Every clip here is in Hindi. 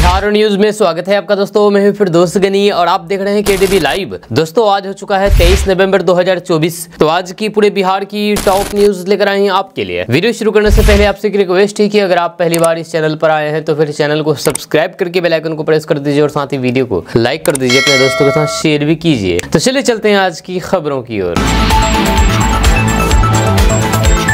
बिहार न्यूज में स्वागत है आपका दोस्तों। मैं हूं फिर दोस्त गनी और आप देख रहे हैं केडीबी लाइव। दोस्तों आज हो चुका है 23 नवंबर 2024। तो आज की पूरे बिहार की टॉप न्यूज लेकर आए हैं आपके लिए। वीडियो शुरू करने से पहले आपसे एक रिक्वेस्ट है कि अगर आप पहली बार इस चैनल पर आए हैं तो फिर चैनल को सब्सक्राइब करके बेल आइकन को प्रेस कर दीजिए और साथ ही वीडियो को लाइक कर दीजिए, अपने दोस्तों के साथ शेयर भी कीजिए। तो चलिए चलते हैं आज की खबरों की ओर।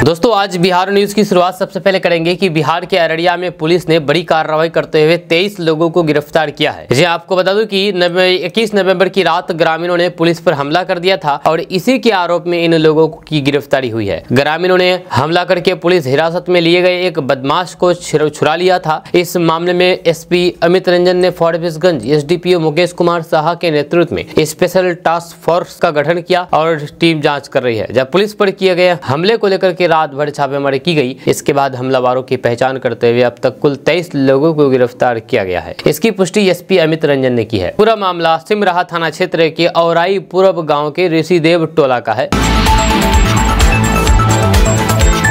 दोस्तों आज बिहार न्यूज की शुरुआत सबसे पहले करेंगे कि बिहार के अररिया में पुलिस ने बड़ी कार्रवाई करते हुए 23 लोगों को गिरफ्तार किया है। जी आपको बता दूं कि 21 नवंबर की रात ग्रामीणों ने पुलिस पर हमला कर दिया था और इसी के आरोप में इन लोगों की गिरफ्तारी हुई है। ग्रामीणों ने हमला करके पुलिस हिरासत में लिए गए एक बदमाश को छुड़ा लिया था। इस मामले में एसपी अमित रंजन ने फॉरबिसगंज एसडीपीओ मुकेश कुमार साहा के नेतृत्व में स्पेशल टास्क फोर्स का गठन किया और टीम जाँच कर रही है। जब पुलिस पर किए गए हमले को लेकर के रात भर छापेमारी की गई। इसके बाद हमलावरों की पहचान करते हुए अब तक कुल 23 लोगों को गिरफ्तार किया गया है। इसकी पुष्टि एसपी अमित रंजन ने की है। पूरा मामला सिमराहा थाना क्षेत्र के औराई पूर्व गांव के ऋषिदेव टोला का है।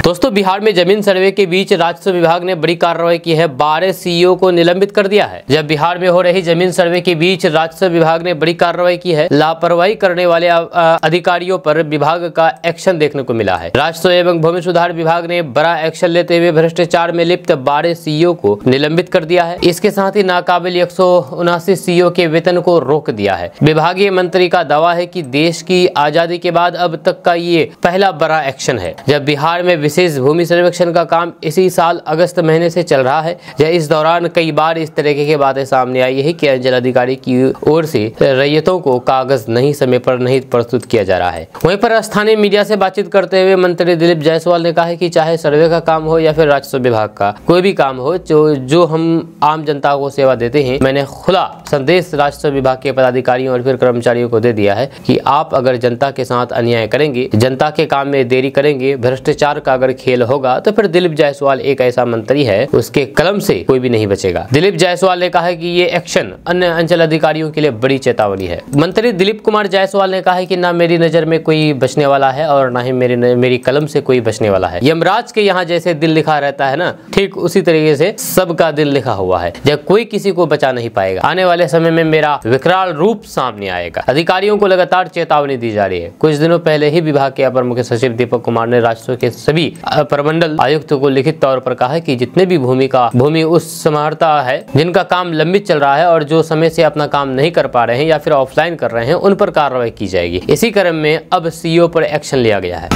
दोस्तों बिहार में जमीन सर्वे के बीच राजस्व विभाग ने बड़ी कार्रवाई की है। 12 सीईओ को निलंबित कर दिया है। जब बिहार में हो रही जमीन सर्वे के बीच राजस्व विभाग ने बड़ी कार्रवाई की है। लापरवाही करने वाले अधिकारियों पर विभाग का एक्शन देखने को मिला है। राजस्व एवं भूमि सुधार विभाग ने बड़ा एक्शन लेते हुए भ्रष्टाचार में लिप्त 12 सीईओ को निलंबित कर दिया है। इसके साथ ही नाकाबिल 179 सीईओ के वेतन को रोक दिया है। विभागीय मंत्री का दावा है कि देश की आजादी के बाद अब तक का ये पहला बड़ा एक्शन है। जब बिहार में विशेष भूमि सर्वेक्षण का काम इसी साल अगस्त महीने से चल रहा है। इस दौरान कई बार इस तरीके की बातें सामने आई है कि अंचल अधिकारी की ओर से रैयतों को कागज नहीं समय पर नहीं प्रस्तुत किया जा रहा है। वहीं पर स्थानीय मीडिया से बातचीत करते हुए मंत्री दिलीप जायसवाल ने कहा है कि चाहे सर्वे का काम हो या फिर राजस्व विभाग का कोई भी काम हो, जो हम आम जनता को सेवा देते हैं, मैंने खुला संदेश राजस्व विभाग के पदाधिकारियों और फिर कर्मचारियों को दे दिया है कि आप अगर जनता के साथ अन्याय करेंगे, जनता के काम में देरी करेंगे, भ्रष्टाचार का अगर खेल होगा तो फिर दिलीप जायसवाल एक ऐसा मंत्री है, उसके कलम से कोई भी नहीं बचेगा। दिलीप जायसवाल ने कहा है कि ये एक्शन अन्य अंचल अधिकारियों के लिए बड़ी चेतावनी है। मंत्री दिलीप कुमार जायसवाल ने कहा है कि ना मेरी नजर में कोई बचने वाला है और ना ही मेरी कलम से कोई बचने वाला है। यमराज के यहाँ जैसे दिल लिखा रहता है ना, ठीक उसी तरीके से सबका दिल लिखा हुआ है। जब कोई किसी को बचा नहीं पाएगा। आने वाले समय में मेरा विकराल रूप सामने आएगा। अधिकारियों को लगातार चेतावनी दी जा रही है। कुछ दिनों पहले ही विभाग के अपर मुख्य सचिव दीपक कुमार ने राजस्व के सभी प्रमंडल आयुक्त को लिखित तौर पर कहा है कि जितने भी भूमि उस समाहर्ता है जिनका काम लंबित चल रहा है और जो समय से अपना काम नहीं कर पा रहे हैं या फिर ऑफलाइन कर रहे हैं, उन पर कार्रवाई की जाएगी। इसी क्रम में अब सीईओ पर एक्शन लिया गया है।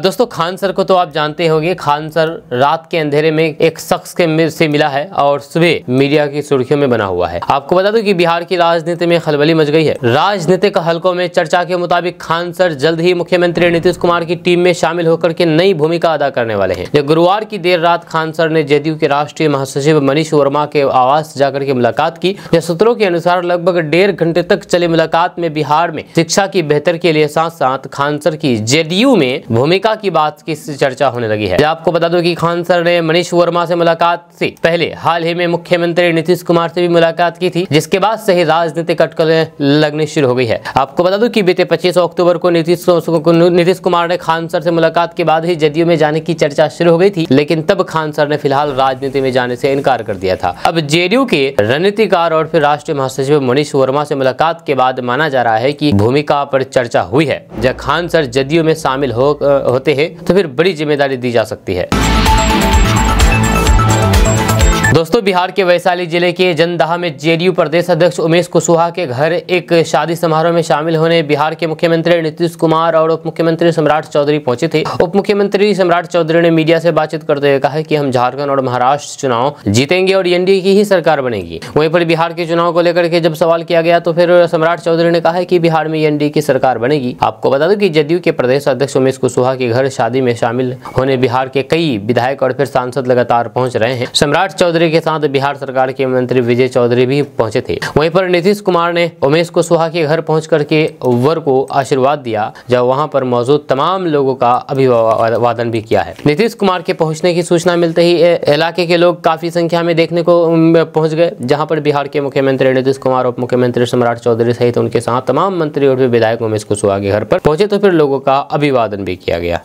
दोस्तों खान सर को तो आप जानते होंगे। खान सर रात के अंधेरे में एक शख्स से मिला है और सुबह मीडिया की सुर्खियों में बना हुआ है। आपको बता दूं कि बिहार की राजनीति में खलबली मच गई है। राजनीतिक हलकों में चर्चा के मुताबिक खान सर जल्द ही मुख्यमंत्री नीतीश कुमार की टीम में शामिल होकर के नई भूमिका अदा करने वाले हैं। जब गुरुवार की देर रात खान सर ने जदयू के राष्ट्रीय महासचिव मनीष वर्मा के आवास जाकर के मुलाकात की। सूत्रों के अनुसार लगभग 1.5 घंटे तक चली मुलाकात में बिहार में शिक्षा की बेहतर के लिए साथ साथ खान सर की जदयू में भूमिका की बात की चर्चा होने लगी है। आपको बता दो कि खान सर ने मनीष वर्मा से मुलाकात से पहले हाल ही में मुख्यमंत्री नीतीश कुमार से भी मुलाकात की थी, जिसके बाद से ही राजनीतिक अटकलें लगनी शुरू हो गई है। आपको बता दूं कि बीते 25 अक्टूबर को नीतीश कुमार ने खान सर से मुलाकात के बाद ही जदयू में जाने की चर्चा शुरू हो गई थी, लेकिन तब खान सर ने फिलहाल राजनीति में जाने से इनकार कर दिया था। अब जदयू के रणनीतिकार और फिर राष्ट्रीय महासचिव मनीष वर्मा से मुलाकात के बाद माना जा रहा है कि भूमिका पर चर्चा हुई है। जब खान सर जदयू में शामिल होते हैं तो फिर बड़ी जिम्मेदारी दी जा सकती है। दोस्तों बिहार के वैशाली जिले के जंदाहा में जेडीयू प्रदेश अध्यक्ष उमेश कुशवाहा के घर एक शादी समारोह में शामिल होने बिहार के मुख्यमंत्री नीतीश कुमार और उप मुख्यमंत्री सम्राट चौधरी पहुंचे थे। उप मुख्यमंत्री सम्राट चौधरी ने मीडिया से बातचीत करते हुए कहा है कि हम झारखंड और महाराष्ट्र चुनाव जीतेंगे और एनडीए की ही सरकार बनेगी। वहीं पर बिहार के चुनाव को लेकर के जब सवाल किया गया तो फिर सम्राट चौधरी ने कहा है कि बिहार में एनडीए की सरकार बनेगी। आपको बता दें कि जदयू के प्रदेश अध्यक्ष उमेश कुशवाहा के घर शादी में शामिल होने बिहार के कई विधायक और फिर सांसद लगातार पहुंच रहे हैं। सम्राट चौधरी के साथ बिहार सरकार के मंत्री विजय चौधरी भी पहुंचे थे। वहीं पर नीतीश कुमार ने उमेश कुशवाहा के घर पहुंच करके वर को आशीर्वाद दिया, जब वहां पर मौजूद तमाम लोगों का अभिवादन भी किया है। नीतीश कुमार के पहुंचने की सूचना मिलते ही इलाके के लोग काफी संख्या में देखने को पहुंच गए, जहां पर बिहार के मुख्यमंत्री नीतीश कुमार, उप मुख्यमंत्री सम्राट चौधरी सहित उनके साथ तमाम मंत्री और विधायक उमेश कुशवाहा के घर पर पहुंचे तो फिर लोगों का अभिवादन भी किया गया।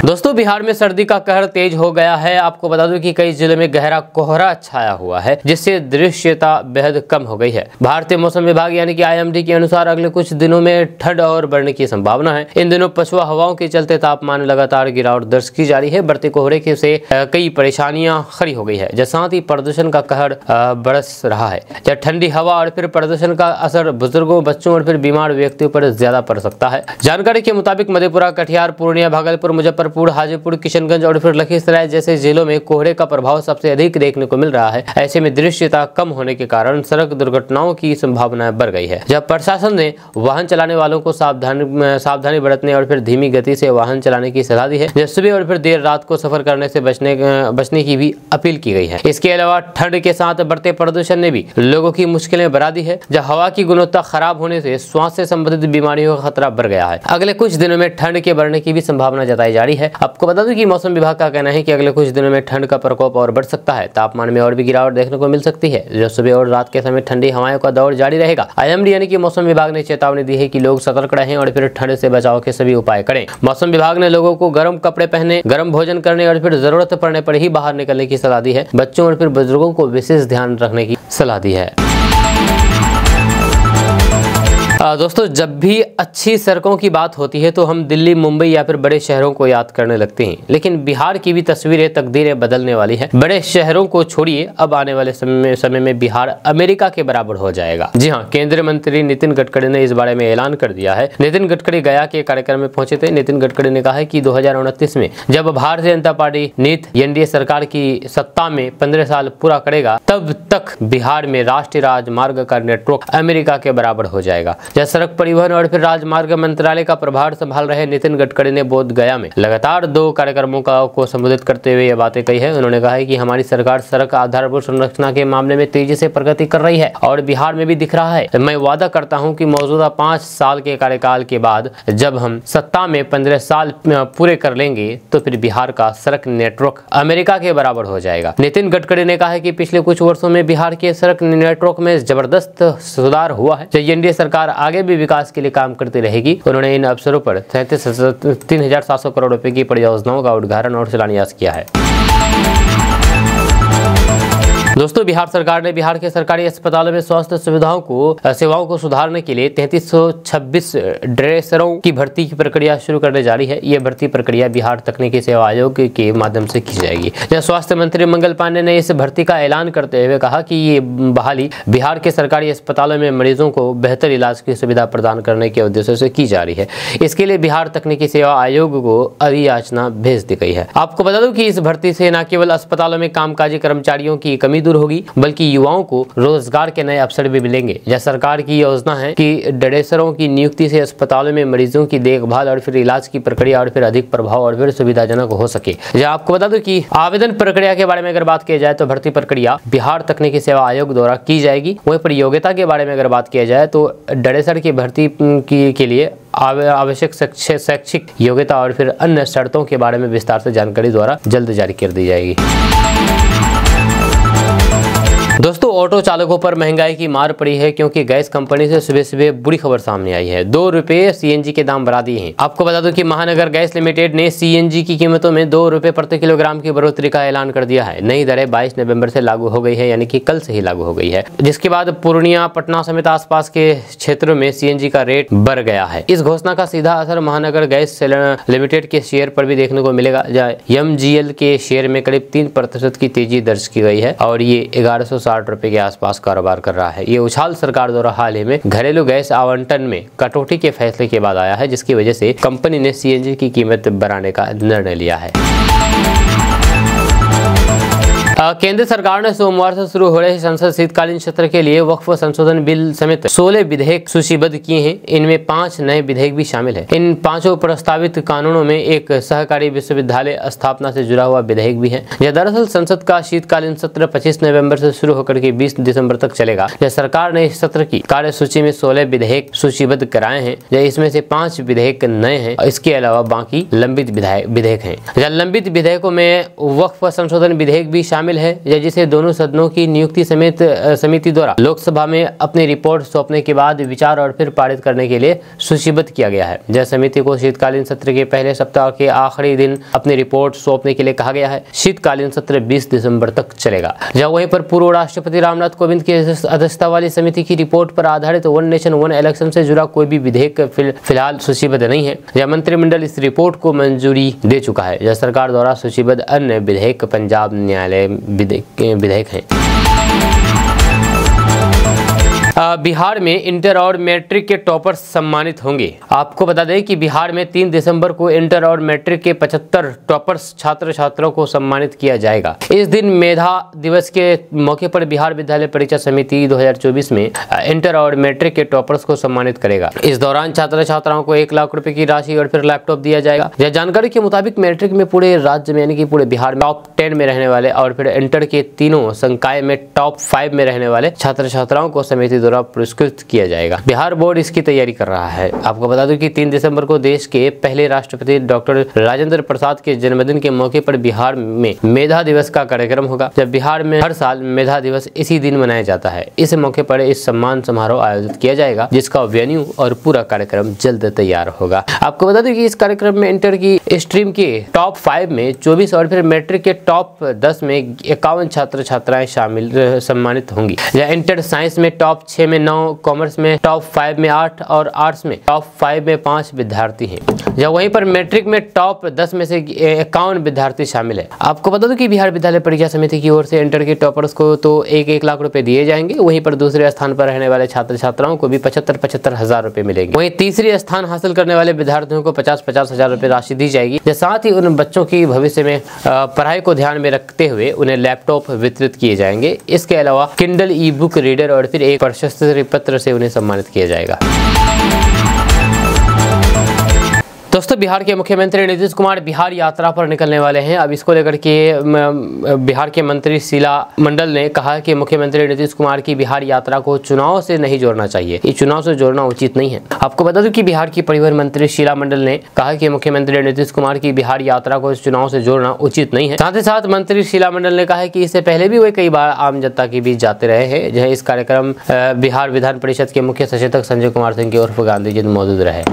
दोस्तों बिहार में सर्दी का कहर तेज हो गया है। आपको बता दूं कि कई जिलों में गहरा कोहरा छाया हुआ है, जिससे दृश्यता बेहद कम हो गई है। भारतीय मौसम विभाग यानी कि IMD के अनुसार अगले कुछ दिनों में ठंड और बढ़ने की संभावना है। इन दिनों पछुआ हवाओं के चलते तापमान में लगातार गिरावट दर्ज की जा रही है। बढ़ते कोहरे से कई परेशानियां खड़ी हो गई है, जैसे साथ ही प्रदूषण का कहर बरस रहा है। जब ठंडी हवा और फिर प्रदूषण का असर बुजुर्गों, बच्चों और फिर बीमार व्यक्तियों पर ज्यादा पड़ सकता है। जानकारी के मुताबिक मधेपुरा, कटिहार, पूर्णिया, भागलपुर, मुजफ्फरपुर, हाजीपुर, किशनगंज और फिर लखीसराय जैसे जिलों में कोहरे का प्रभाव सबसे अधिक देखने को मिल रहा है। ऐसे में दृश्यता कम होने के कारण सड़क दुर्घटनाओं की संभावनाएं बढ़ गई है। जब प्रशासन ने वाहन चलाने वालों को सावधानी बरतने और फिर धीमी गति से वाहन चलाने की सलाह दी है। जब सुबह और फिर देर रात को सफर करने से बचने की भी अपील की गई है। इसके अलावा ठंड के साथ बढ़ते प्रदूषण ने भी लोगों की मुश्किलें बढ़ा दी है। जब हवा की गुणवत्ता खराब होने से श्वास से संबंधित बीमारियों का खतरा बढ़ गया है। अगले कुछ दिनों में ठंड के बढ़ने की भी संभावना जताई जा रही है। आपको बता दूं कि मौसम विभाग का कहना है कि अगले कुछ दिनों में ठंड का प्रकोप और बढ़ सकता है। तापमान में और भी गिरावट देखने को मिल सकती है। जो सुबह और रात के समय ठंडी हवाओं का दौर जारी रहेगा। IMD यानी कि मौसम विभाग ने चेतावनी दी है कि लोग सतर्क रहें और फिर ठंड से बचाव के सभी उपाय करें। मौसम विभाग ने लोगों को गर्म कपड़े पहनने, गर्म भोजन करने और फिर जरूरत पड़ने पर ही बाहर निकलने की सलाह दी है। बच्चों और फिर बुजुर्गों को विशेष ध्यान रखने की सलाह दी है। दोस्तों जब भी अच्छी सड़कों की बात होती है तो हम दिल्ली, मुंबई या फिर बड़े शहरों को याद करने लगते हैं, लेकिन बिहार की भी तस्वीरें, तकदीरें बदलने वाली है। बड़े शहरों को छोड़िए, अब आने वाले समय में बिहार अमेरिका के बराबर हो जाएगा। जी हाँ, केंद्रीय मंत्री नितिन गडकरी ने इस बारे में ऐलान कर दिया है। नितिन गडकरी गया के कार्यक्रम में पहुंचे थे। नितिन गडकरी ने कहा है कि 2029 में जब भारतीय जनता पार्टी नीति NDA सरकार की सत्ता में 15 साल पूरा करेगा, तब तक बिहार में राष्ट्रीय राजमार्ग का नेटवर्क अमेरिका के बराबर हो जाएगा। जब सड़क परिवहन और फिर राजमार्ग मंत्रालय का प्रभार संभाल रहे नितिन गडकरी ने बोध गया में लगातार 2 कार्यक्रमों को संबोधित करते हुए ये बातें कही है। उन्होंने कहा है कि हमारी सरकार सड़क आधारभूत संरचना के मामले में तेजी से प्रगति कर रही है और बिहार में भी दिख रहा है। मैं वादा करता हूं कि मौजूदा 5 साल के कार्यकाल के बाद जब हम सत्ता में 15 साल पूरे कर लेंगे तो फिर बिहार का सड़क नेटवर्क अमेरिका के बराबर हो जाएगा। नितिन गडकरी ने कहा है कि पिछले कुछ वर्षों में बिहार के सड़क नेटवर्क में जबरदस्त सुधार हुआ है। जो NDA सरकार आगे भी विकास के लिए काम करती रहेगी। उन्होंने इन अवसरों पर 3,700 करोड़ रुपए की परियोजनाओं का उद्घाटन और शिलान्यास किया है। दोस्तों बिहार सरकार ने बिहार के सरकारी अस्पतालों में स्वास्थ्य सेवाओं को सुधारने के लिए 3326 ड्रेसरों की भर्ती की प्रक्रिया शुरू करने जा रही है। यह भर्ती प्रक्रिया बिहार तकनीकी सेवा आयोग के माध्यम से की जाएगी। स्वास्थ्य मंत्री मंगल पांडे ने इस भर्ती का ऐलान करते हुए कहा कि ये बहाली बिहार के सरकारी अस्पतालों में मरीजों को बेहतर इलाज की सुविधा प्रदान करने के उद्देश्य से की जा रही है। इसके लिए बिहार तकनीकी सेवा आयोग को अधियाचना भेज दी गई है। आपको बता दूं कि इस भर्ती से न केवल अस्पतालों में कामकाजी कर्मचारियों की कमी दूर होगी, बल्कि युवाओं को रोजगार के नए अवसर भी मिलेंगे। यह सरकार की योजना है कि ड्रेसरों की नियुक्ति से अस्पतालों में मरीजों की देखभाल और फिर इलाज की प्रक्रिया और फिर अधिक प्रभाव और फिर सुविधाजनक हो सके। आपको बता दूं कि आवेदन प्रक्रिया के बारे में अगर बात की जाए तो भर्ती प्रक्रिया बिहार तकनीकी सेवा आयोग द्वारा की जाएगी। वहीं पर योग्यता के बारे में अगर बात किया जाए तो ड्रेसर की भर्ती के लिए आवश्यक शैक्षिक योग्यता और फिर अन्य शर्तों के बारे में विस्तार से जानकारी द्वारा जल्द जारी कर दी जाएगी। दोस्तों ऑटो चालकों पर महंगाई की मार पड़ी है, क्योंकि गैस कंपनी से सुबह सुबह बुरी खबर सामने आई है। 2 रुपए CNG के दाम बढ़ा दिए हैं। आपको बता दूं कि महानगर गैस लिमिटेड ने CNG की कीमतों में 2 रुपए प्रति किलोग्राम की बढ़ोतरी का ऐलान कर दिया है। नई दरें 22 नवंबर से लागू हो गई है, यानी कि कल से ही लागू हो गई है। जिसके बाद पूर्णिया, पटना समेत आसपास के क्षेत्रों में CNG का रेट बढ़ गया है। इस घोषणा का सीधा असर महानगर गैस लिमिटेड के शेयर पर भी देखने को मिलेगा। MGL के शेयर में करीब 3% की तेजी दर्ज की गई है और ये 1160 रुपए के आसपास कारोबार कर रहा है। ये उछाल सरकार द्वारा हाल ही में घरेलू गैस आवंटन में कटौती के फैसले के बाद आया है, जिसकी वजह से कंपनी ने CNG की कीमत बढ़ाने का निर्णय लिया है। केंद्र सरकार ने सोमवार से शुरू हो रहे संसद शीतकालीन सत्र के लिए वक्फ संशोधन बिल समेत 16 विधेयक सूचीबद्ध किए हैं। इनमें 5 नए विधेयक भी शामिल हैं। इन 5 प्रस्तावित कानूनों में एक सहकारी विश्वविद्यालय स्थापना से जुड़ा हुआ विधेयक भी है। यह दरअसल संसद का शीतकालीन सत्र 25 नवंबर से शुरू होकर के 20 दिसंबर तक चलेगा। सरकार ने इस सत्र की कार्यसूची में 16 विधेयक सूचीबद्ध कराए हैं। इसमें से 5 विधेयक नए हैं। इसके अलावा बाकी लंबित विधेयक हैं। लंबित विधेयकों में वक्फ संशोधन विधेयक भी शामिल शामिल है या जिसे दोनों सदनों की नियुक्ति समेत समिति द्वारा लोकसभा में अपनी रिपोर्ट सौंपने के बाद विचार और फिर पारित करने के लिए सूचीबद्ध किया गया है। यह समिति को शीतकालीन सत्र के पहले सप्ताह के आखिरी दिन अपनी रिपोर्ट सौंपने के लिए कहा गया है। शीतकालीन सत्र 20 दिसंबर तक चलेगा। जहाँ वहीं पर पूर्व राष्ट्रपति रामनाथ कोविंद की अध्यक्षता वाली समिति की रिपोर्ट पर आधारित वन नेशन वन इलेक्शन से जुड़ा कोई भी विधेयक फिलहाल सूचीबद्ध नहीं है। यह मंत्रिमंडल इस रिपोर्ट को मंजूरी दे चुका है। यह सरकार द्वारा सूचीबद्ध अन्य विधेयक पंजाब न्यायालय विधेयक हैं। बिहार में इंटर और मैट्रिक के टॉपर्स सम्मानित होंगे। आपको बता दें कि बिहार में 3 दिसंबर को इंटर और मैट्रिक के 75 टॉपर्स छात्र छात्राओं को सम्मानित किया जाएगा। इस दिन मेधा दिवस के मौके पर बिहार विद्यालय परीक्षा समिति 2024 में इंटर और मैट्रिक के टॉपर्स को सम्मानित करेगा। इस दौरान छात्र छात्राओं को 1 लाख रुपए की राशि और फिर लैपटॉप दिया जाएगा। यह जानकारी के मुताबिक मैट्रिक में पूरे राज्य में यानी कि पूरे बिहार में टॉप 10 में रहने वाले और फिर इंटर के तीनों संकाय में टॉप 5 में रहने वाले छात्र छात्राओं को समिति द्वारा पुरस्कृत किया जाएगा। बिहार बोर्ड इसकी तैयारी कर रहा है। आपको बता दूं कि 3 दिसंबर को देश के पहले राष्ट्रपति डॉक्टर राजेंद्र प्रसाद के जन्मदिन के मौके पर बिहार में मेधा दिवस का कार्यक्रम होगा। जब बिहार में हर साल मेधा दिवस इसी दिन मनाया जाता है। इस मौके पर इस सम्मान समारोह आयोजित किया जाएगा, जिसका वेन्यू और पूरा कार्यक्रम जल्द तैयार होगा। आपको बता दूं कि इस कार्यक्रम में इंटर की स्ट्रीम के टॉप 5 में 24 और फिर मैट्रिक के टॉप 10 में 51 छात्र छात्राएं सम्मानित होंगी। इंटर साइंस में टॉप 6 में 9, कॉमर्स में टॉप 5 में 8 और आर्ट्स में टॉप 5 में 5 विद्यार्थी हैं। जब वहीं पर मैट्रिक में टॉप 10 में से 51 विद्यार्थी शामिल है। आपको बता दूं कि बिहार विद्यालय परीक्षा समिति की ओर से इंटर के टॉपर्स को तो 1-1 लाख रुपए दिए जाएंगे। वहीं पर दूसरे स्थान पर रहने वाले छात्र छात्राओं को भी 75-75 हजार रुपए मिलेंगे। वहीं तीसरे स्थान हासिल करने वाले विद्यार्थियों को 50-50 हजार रुपए राशि दी जाएगी। साथ ही उन बच्चों की भविष्य में पढ़ाई को ध्यान में रखते हुए उन्हें लैपटॉप वितरित किए जाएंगे। इसके अलावा किंडल ई बुक रीडर और फिर एक प्रशस्ति पत्र से उन्हें सम्मानित किया जाएगा। दोस्तों, बिहार के मुख्यमंत्री नीतीश कुमार बिहार यात्रा पर निकलने वाले हैं। अब इसको लेकर के बिहार के मंत्री शीला मंडल ने कहा कि मुख्यमंत्री नीतीश कुमार की बिहार यात्रा को चुनाव से नहीं जोड़ना चाहिए। ये चुनाव से जोड़ना उचित नहीं है। आपको बता दूं कि बिहार की परिवहन मंत्री शीला मंडल ने कहा कि मुख्यमंत्री नीतीश कुमार की बिहार यात्रा को चुनाव से जोड़ना उचित नहीं है। साथ ही साथ मंत्री शीला मंडल ने कहा है कि इससे पहले भी वे कई बार आम जनता के बीच जाते रहे हैं। जहाँ इस कार्यक्रम बिहार विधान परिषद के मुख्य सचेतक संजय कुमार सिंह के उर्फ गांधी जी मौजूद रहे।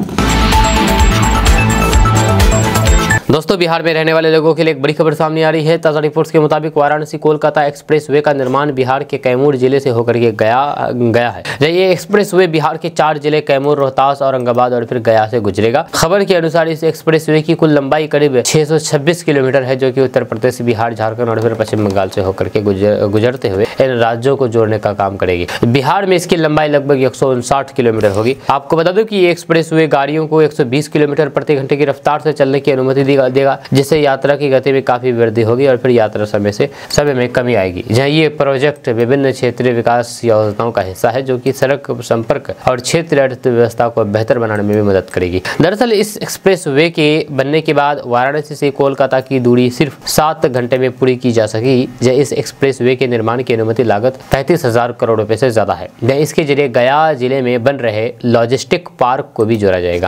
दोस्तों, बिहार में रहने वाले लोगों के लिए एक बड़ी खबर सामने आ रही है। ताज़ा रिपोर्ट्स के मुताबिक वाराणसी कोलकाता एक्सप्रेसवे का निर्माण बिहार के कैमूर जिले से होकर के गया है। ये एक्सप्रेसवे बिहार के 4 जिले कैमूर, रोहतास, औरंगाबाद और फिर गया से गुजरेगा। खबर के अनुसार इस एक्सप्रेसवे की कुल लंबाई करीब 626 किलोमीटर है, जो कि उत्तर प्रदेश, बिहार, झारखंड और फिर पश्चिम बंगाल से होकर के गुजरते हुए इन राज्यों को जोड़ने का काम करेगी। बिहार में इसकी लंबाई लगभग 159 किलोमीटर होगी। आपको बता दूं कि ये एक्सप्रेसवे गाड़ियों को 120 किलोमीटर प्रति घंटे की रफ्तार से चलने की अनुमति देगा, जिससे यात्रा की गति में काफी वृद्धि होगी और फिर यात्रा समय में कमी आएगी। जहां ये प्रोजेक्ट विभिन्न क्षेत्रीय विकास योजनाओं का हिस्सा है, जो कि सड़क संपर्क और क्षेत्रीय अर्थव्यवस्था को बेहतर बनाने में भी मदद करेगी। दरअसल इस एक्सप्रेसवे के बनने के बाद वाराणसी से कोलकाता की दूरी सिर्फ 7 घंटे में पूरी की जा सकेगी। इस एक्सप्रेसवे के निर्माण की अनुमति लागत 35,000 करोड़ रुपए से ज्यादा है। इसके जरिए गया जिले में बन रहे लॉजिस्टिक पार्क को भी जोड़ा जाएगा।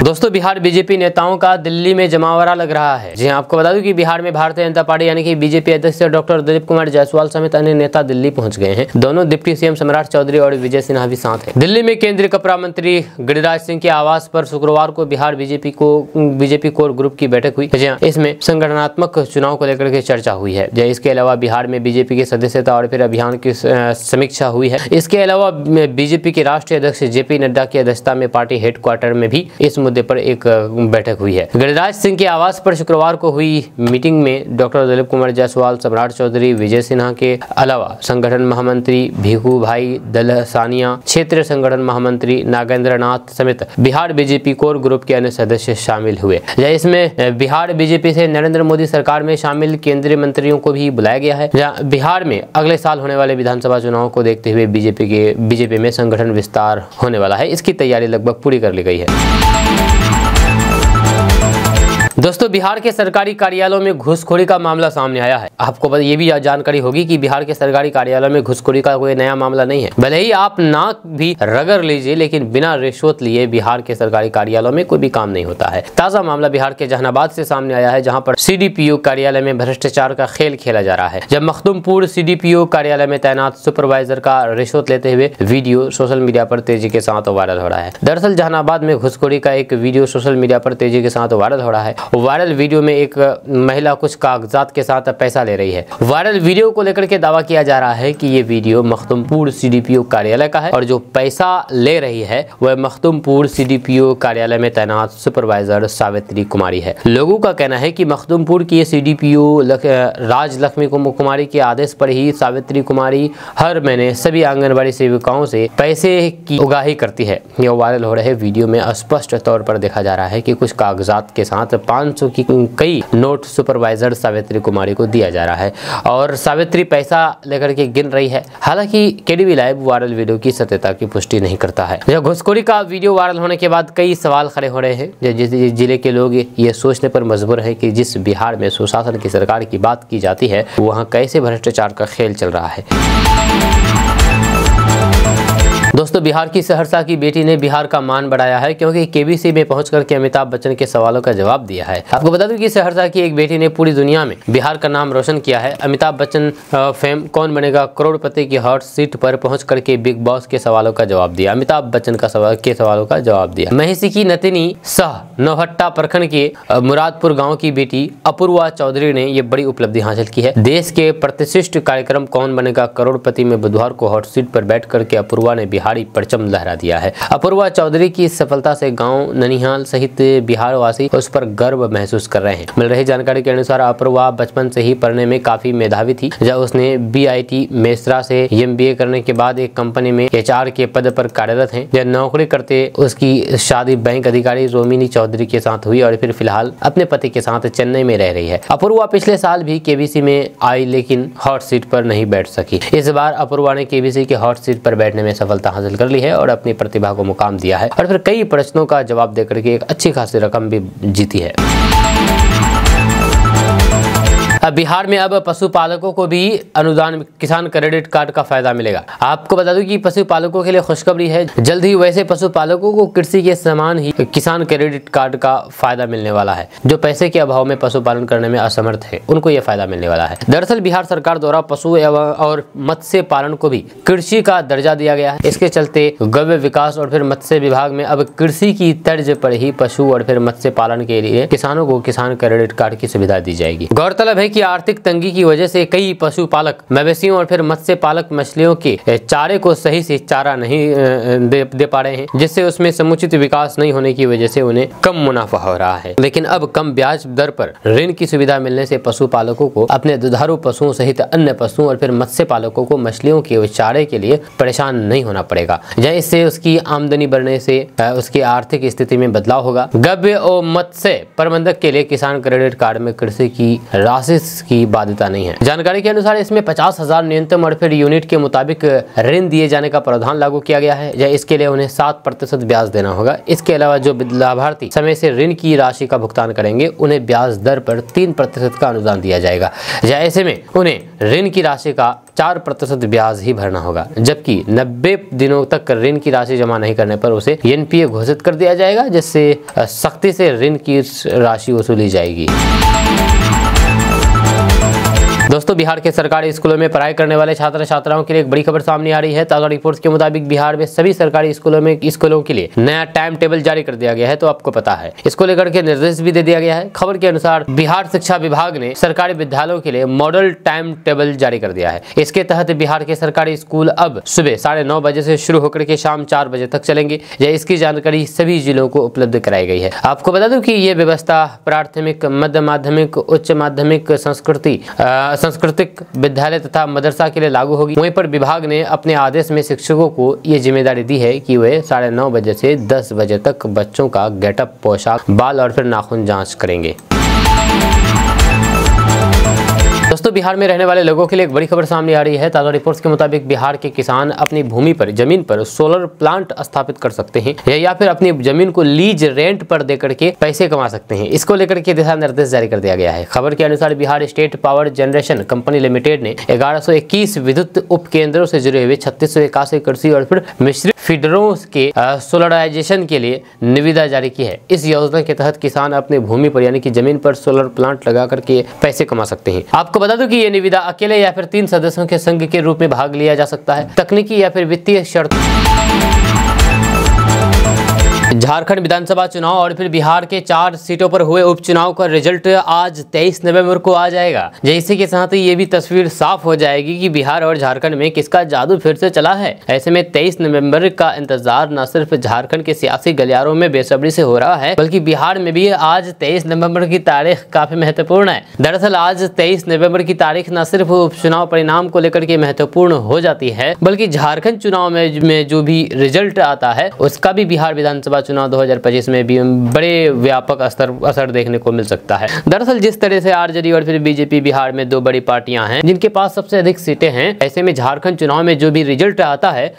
दोस्तों, बिहार बीजेपी नेताओं का दिल्ली में जमावड़ा लग रहा है। जी आपको बता दूं कि बिहार में भारतीय जनता पार्टी यानी कि बीजेपी अध्यक्ष डॉक्टर दिलीप कुमार जायसवाल समेत अन्य नेता दिल्ली पहुंच गए हैं। दोनों डिप्टी सीएम सम्राट चौधरी और विजय सिन्हा भी साथ हैं। दिल्ली में केंद्रीय कपड़ा मंत्री गिरिराज सिंह के आवास पर शुक्रवार को बिहार बीजेपी कोर ग्रुप की बैठक हुई। इसमें संगठनात्मक चुनाव को लेकर के चर्चा हुई है। इसके अलावा बिहार में बीजेपी की सदस्यता और फिर अभियान की समीक्षा हुई है। इसके अलावा बीजेपी के राष्ट्रीय अध्यक्ष जेपी नड्डा की अध्यक्षता में पार्टी हेडक्वार्टर में भी इस मुद्दे पर एक बैठक हुई है। गिरिराज सिंह के आवास पर शुक्रवार को हुई मीटिंग में डॉक्टर दिलीप कुमार जायसवाल, सम्राट चौधरी, विजय सिन्हा के अलावा संगठन महामंत्री भिखू भाई दलसानिया, क्षेत्रीय संगठन महामंत्री नागेंद्र नाथ समेत बिहार बीजेपी कोर ग्रुप के अन्य सदस्य शामिल हुए। इसमें बिहार बीजेपी से नरेंद्र मोदी सरकार में शामिल केंद्रीय मंत्रियों को भी बुलाया गया है। जहां बिहार में अगले साल होने वाले विधानसभा चुनाव को देखते हुए बीजेपी में संगठन विस्तार होने वाला है। इसकी तैयारी लगभग पूरी कर ली गई है। दोस्तों बिहार के सरकारी कार्यालयों में घूसखोरी का मामला सामने आया है। आपको ये भी जानकारी होगी कि बिहार के सरकारी कार्यालयों में घूसखोरी का कोई नया मामला नहीं है। भले ही आप नाक भी रगड़ लीजिए, लेकिन बिना रिश्वत लिए बिहार के सरकारी कार्यालयों में कोई भी काम नहीं होता है। ताजा मामला बिहार के जहानाबाद से सामने आया है, जहां पर CDPO कार्यालय में भ्रष्टाचार का खेल खेला जा रहा है। जब मखदुमपुर CDPO कार्यालय में तैनात सुपरवाइजर का रिश्वत लेते हुए वीडियो सोशल मीडिया पर तेजी के साथ वायरल हो रहा है। दरअसल जहानाबाद में घूसखोरी का एक वीडियो सोशल मीडिया पर तेजी के साथ वायरल हो रहा है। वायरल वीडियो में एक महिला कुछ कागजात के साथ पैसा ले रही है। वायरल वीडियो को लेकर के दावा किया जा रहा है कि ये वीडियो मखदुमपुर CDPO कार्यालय का है और जो पैसा ले रही है वह मखदुमपुर CDPO कार्यालय में तैनात सुपरवाइजर सावित्री कुमारी है। लोगों का कहना है कि मखदुमपुर की CDPO राजलक्ष्मी कुमारी के आदेश पर ही सावित्री कुमारी हर महीने सभी आंगनबाड़ी सेविकाओं से पैसे की उगाही करती है। यह वायरल हो रहे वीडियो में स्पष्ट तौर पर देखा जा रहा है कि कुछ कागजात के साथ 500 की कई नोट सुपरवाइजर सावित्री कुमारी को दिया जा रहा है और सावित्री पैसा लेकर के गिन रही है। हालांकि KDV लाइव वायरल वीडियो की सत्यता की पुष्टि नहीं करता है। यह घूसखोरी का वीडियो वायरल होने के बाद कई सवाल खड़े हो रहे हैं। जिस जिले के लोग ये सोचने पर मजबूर हैं कि जिस बिहार में सुशासन की सरकार की बात की जाती है, वहाँ कैसे भ्रष्टाचार का खेल चल रहा है। दोस्तों बिहार की सहरसा की बेटी ने बिहार का मान बढ़ाया है, क्योंकि KBC में पहुंच करके अमिताभ बच्चन के सवालों का जवाब दिया है। आपको बता दूं कि सहरसा की एक बेटी ने पूरी दुनिया में बिहार का नाम रोशन किया है। अमिताभ बच्चन फेम कौन बनेगा करोड़पति की हॉट सीट पर पहुंच करके बिग बॉस के सवालों का जवाब दिया। अमिताभ बच्चन का सवालों का जवाब दिया। महिषी की नतिनी सह नौहट्टा प्रखंड के मुरादपुर गाँव की बेटी अपूर्वा चौधरी ने ये बड़ी उपलब्धि हासिल की है। देश के प्रतिष्ठित कार्यक्रम कौन बनेगा करोड़पति में बुधवार को हॉट सीट पर बैठ करके अपूर्वा ने बिहारी परचम लहरा दिया है। अपूर्वा चौधरी की सफलता से गांव ननिहाल सहित बिहार वासी उस पर गर्व महसूस कर रहे हैं। मिल रही जानकारी के अनुसार अपूर्वा बचपन से ही पढ़ने में काफी मेधावी थी। जब उसने BIT मेसरा से MBA करने के बाद एक कंपनी में HR के पद पर कार्यरत हैं। जब नौकरी करते उसकी शादी बैंक अधिकारी रोमिनी चौधरी के साथ हुई और फिर फिलहाल अपने पति के साथ चेन्नई में रह रही है। अपूर्वा पिछले साल भी KBC में आई, लेकिन हॉट सीट पर नहीं बैठ सकी। इस बार अपूर्वा ने KBC के हॉट सीट पर बैठने में सफलता हासिल कर ली है और अपनी प्रतिभा को मुकाम दिया है और फिर कई प्रश्नों का जवाब देकर के एक अच्छी खासी रकम भी जीती है। अब बिहार में अब पशुपालकों को भी अनुदान किसान क्रेडिट कार्ड का फायदा मिलेगा। आपको बता दूं कि पशुपालकों के लिए खुशखबरी है। जल्द ही वैसे पशुपालकों को कृषि के समान ही किसान क्रेडिट कार्ड का फायदा मिलने वाला है। जो पैसे के अभाव में पशुपालन करने में असमर्थ है, उनको यह फायदा मिलने वाला है। दरअसल बिहार सरकार द्वारा पशु और मत्स्य पालन को भी कृषि का दर्जा दिया गया है। इसके चलते गव्य विकास और फिर मत्स्य विभाग में अब कृषि की तर्ज पर ही पशु और फिर मत्स्य पालन के लिए किसानों को किसान क्रेडिट कार्ड की सुविधा दी जाएगी। गौरतलब है कि आर्थिक तंगी की वजह से कई पशुपालक मवेशियों और फिर मत्स्य पालक मछलियों के चारे को सही से चारा नहीं दे पा रहे हैं, जिससे उसमें समुचित विकास नहीं होने की वजह से उन्हें कम मुनाफा हो रहा है। लेकिन अब कम ब्याज दर पर ऋण की सुविधा मिलने से पशुपालकों को अपने दुधारू पशुओं सहित अन्य पशुओं और फिर मत्स्य पालकों को मछलियों के चारे के लिए परेशान नहीं होना पड़ेगा। इससे उसकी आमदनी बढ़ने से उसकी आर्थिक स्थिति में बदलाव होगा। गव्य और मत्स्य प्रबंधक के लिए किसान क्रेडिट कार्ड में कृषि की राशि की बाध्यता नहीं है। जानकारी के अनुसार इसमें 50,000 न्यूनतम और फिर यूनिट के मुताबिक ऋण दिए जाने का प्रावधान लागू किया गया है। इसके लिए उन्हें 7% ब्याज देना होगा। इसके अलावा जो लाभार्थी समय से ऋण की राशि का भुगतान करेंगे, उन्हें ब्याज दर पर 3% का अनुदान दिया जाएगा। ऐसे में उन्हें ऋण की राशि का 4% ब्याज ही भरना होगा, जबकि 90 दिनों तक ऋण की राशि जमा नहीं करने पर उसे NPA घोषित कर दिया जाएगा, जिससे सख्ती से ऋण की राशि वसूली जाएगी। दोस्तों बिहार के सरकारी स्कूलों में पढ़ाई करने वाले छात्र छात्राओं के लिए एक बड़ी खबर सामने आ रही है। ताजा रिपोर्ट्स के मुताबिक बिहार में सभी सरकारी स्कूलों के लिए नया टाइम टेबल जारी कर दिया गया है। तो आपको पता है, इसको लेकर के निर्देश भी दे दिया गया है। खबर के अनुसार बिहार शिक्षा विभाग ने सरकारी विद्यालयों के लिए मॉडल टाइम टेबल जारी कर दिया है। इसके तहत बिहार के सरकारी स्कूल अब सुबह 9:30 बजे से शुरू होकर के शाम 4 बजे तक चलेंगे। इसकी जानकारी सभी जिलों को उपलब्ध कराई गई है। आपको बता दूं कि ये व्यवस्था प्राथमिक, मध्य माध्यमिक, उच्च माध्यमिक, सांस्कृतिक विद्यालय तथा मदरसा के लिए लागू होगी। वहीं पर विभाग ने अपने आदेश में शिक्षकों को ये जिम्मेदारी दी है कि वे 9:30 बजे से 10 बजे तक बच्चों का गेटअप, पोशाक, बाल और फिर नाखून जांच करेंगे। दोस्तों दोस्तों बिहार में रहने वाले लोगों के लिए एक बड़ी खबर सामने आ रही है। ताज़ा रिपोर्ट्स के मुताबिक बिहार के किसान अपनी भूमि पर जमीन पर सोलर प्लांट स्थापित कर सकते हैं या फिर अपनी जमीन को लीज रेंट पर देकर के पैसे कमा सकते हैं। इसको लेकर के दिशा निर्देश जारी कर दिया गया है। खबर के अनुसार Bihar state power generation company limited ने 1121 विद्युत उपकेंद्रों से जुड़े हुए 3681 कृषि और फिर मिश्रित फीडरों के सोलराइजेशन के लिए निविदा जारी की है। इस योजना के तहत किसान अपनी भूमि पर यानी कि जमीन पर सोलर प्लांट लगा करके पैसे कमा सकते हैं। आपको बता दूं कि ये निविदा अकेले या फिर 3 सदस्यों के संघ के रूप में भाग लिया जा सकता है। तकनीकी या फिर वित्तीय शर्त झारखंड विधानसभा चुनाव और फिर बिहार के 4 सीटों पर हुए उपचुनाव का रिजल्ट आज 23 नवंबर को आ जाएगा। इसी के साथ ही ये भी तस्वीर साफ हो जाएगी कि बिहार और झारखंड में किसका जादू फिर से चला है। ऐसे में 23 नवंबर का इंतजार न सिर्फ झारखंड के सियासी गलियारों में बेसब्री से हो रहा है बल्कि बिहार में भी आज 23 नवंबर की तारीख काफी महत्वपूर्ण है। दरअसल आज 23 नवंबर की तारीख न सिर्फ उपचुनाव परिणाम को लेकर के महत्वपूर्ण हो जाती है बल्कि झारखंड चुनाव में जो भी रिजल्ट आता है उसका भी बिहार विधानसभा चुनाव 2025 में भी बड़े व्यापक असर देखने को मिल सकता है। दरअसल जिस तरह से आरजेडी और फिर बीजेपी बिहार में 2 बड़ी पार्टियां हैं जिनके पास सबसे अधिक सीटें हैं, ऐसे में झारखंड चुनाव में जो भी रिजल्ट आता है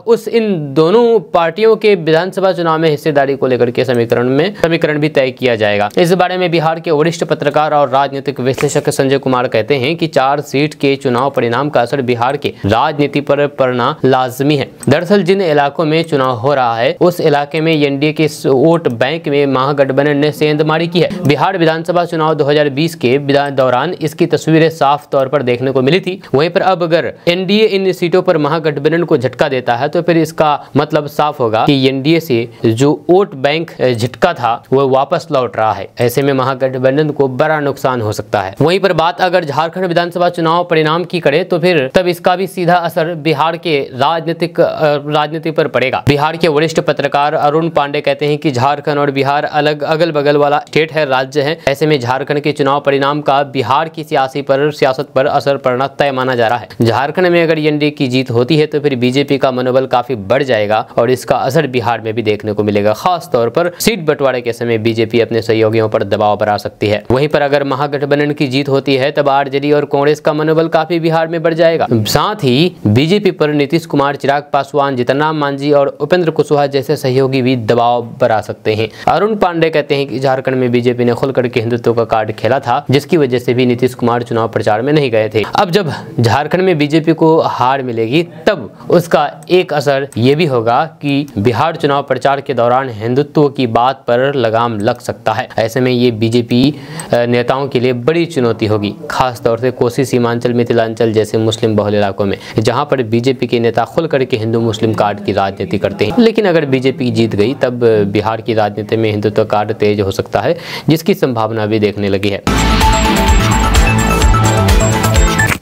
उस इन दोनों पार्टियों के विधानसभा चुनाव में हिस्सेदारी को लेकर के समीकरण भी तय किया जाएगा। इस बारे में बिहार के वरिष्ठ पत्रकार और राजनीतिक विश्लेषक संजय कुमार कहते हैं कि 4 सीट के चुनाव परिणाम का असर बिहार के राजनीति पर पड़ना लाजमी है। दरअसल जिन इलाकों में चुनाव हो रहा है उस इलाके में एनडीए के वोट बैंक में महागठबंधन ने सेंधमारी की है। बिहार विधानसभा चुनाव 2020 के दौरान इसकी तस्वीरें साफ तौर पर देखने को मिली थी। वहीं पर अब अगर एनडीए इन सीटों पर महागठबंधन को झटका देता है तो फिर इसका मतलब साफ होगा कि एनडीए से जो वोट बैंक झटका था वो वापस लौट रहा है। ऐसे में महागठबंधन को बड़ा नुकसान हो सकता है। वहीं पर बात अगर झारखंड विधानसभा चुनाव परिणाम की करे तो फिर तब इसका भी सीधा असर बिहार के राजनीति पर पड़ेगा। बिहार के वरिष्ठ पत्रकार अरुण पांडे कहते हैं कि झारखंड और बिहार अलग अगल बगल वाला स्टेट है, राज्य है। ऐसे में झारखंड के चुनाव परिणाम का बिहार की सियासत पर असर पड़ना तय माना जा रहा है। झारखंड में अगर एनडीए की जीत होती है तो फिर बीजेपी का मनोबल काफी बढ़ जाएगा और इसका असर बिहार में भी देखने को मिलेगा। खास तौर पर सीट बंटवारे के समय बीजेपी अपने सहयोगियों पर दबाव बढ़ा सकती है। वहीं पर अगर महागठबंधन की जीत होती है तब आरजेडी और कांग्रेस का मनोबल काफी बिहार में बढ़ जाएगा। साथ ही बीजेपी पर नीतीश कुमार, चिराग पासवान, जीतन राम मांझी और उपेंद्र कुशवाहा जैसे सहयोगी भी दबाव बढ़ा सकते हैं। अरुण पांडे कहते हैं कि झारखंड में बीजेपी ने खुलकर के हिंदुत्व का कार्ड खेला था जिसकी वजह से भी नीतीश कुमार चुनाव प्रचार में नहीं गए थे। अब जब झारखंड में बीजेपी को हार मिलेगी तब उसका एक असर ये भी होगा कि बिहार चुनाव प्रचार के दौरान हिंदुत्व की बात पर लगाम लग सकता है। ऐसे में ये बीजेपी नेताओं के लिए बड़ी चुनौती होगी, खास तौर से कोसी, सीमांचल, मिथिलांचल जैसे मुस्लिम बहुल इलाकों में जहां पर बीजेपी के नेता खुलकर के हिंदू मुस्लिम कार्ड की राजनीति करते हैं। लेकिन अगर बीजेपी जीत गई तब बिहार की राजनीति में हिंदुत्व कार्ड तेज हो सकता है जिसकी संभावना भी देखने लगी है।